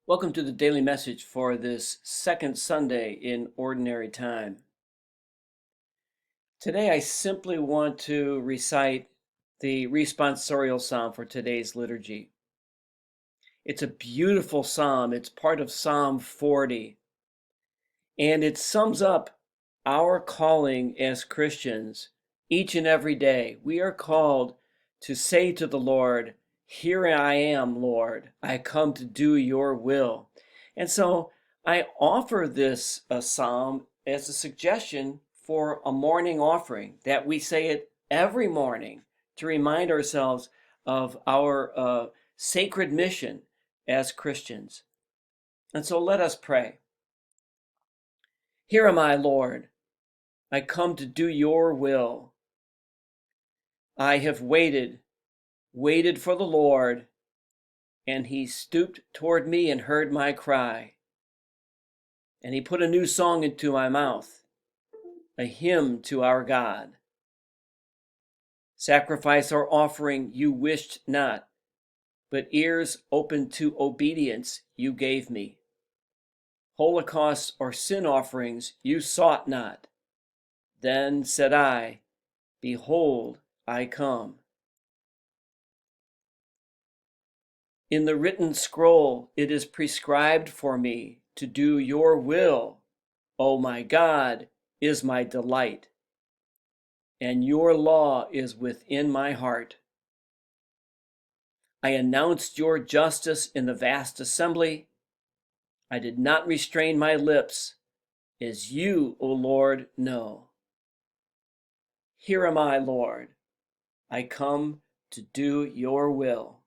Welcome to the daily message for this second Sunday in Ordinary Time. Today, I simply want to recite the responsorial psalm for today's liturgy. It's a beautiful psalm. It's part of Psalm 40, and it sums up our calling as Christians each and every day. We are called to say to the Lord, "Here I am, Lord. I come to do your will." And so I offer this psalm as a suggestion for a morning offering, that we say it every morning to remind ourselves of our sacred mission as Christians. And so let us pray. Here am I, Lord. I come to do your will. I have waited for the Lord, and he stooped toward me and heard my cry. And he put a new song into my mouth, a hymn to our God. Sacrifice or offering you wished not, but ears open to obedience you gave me. Holocausts or sin offerings you sought not. Then said I, "Behold, I come." In the written scroll it is prescribed for me to do your will, O my God, is my delight, and your law is within my heart. I announced your justice in the vast assembly. I did not restrain my lips, as you, O Lord, know. Here am I, Lord. I come to do your will.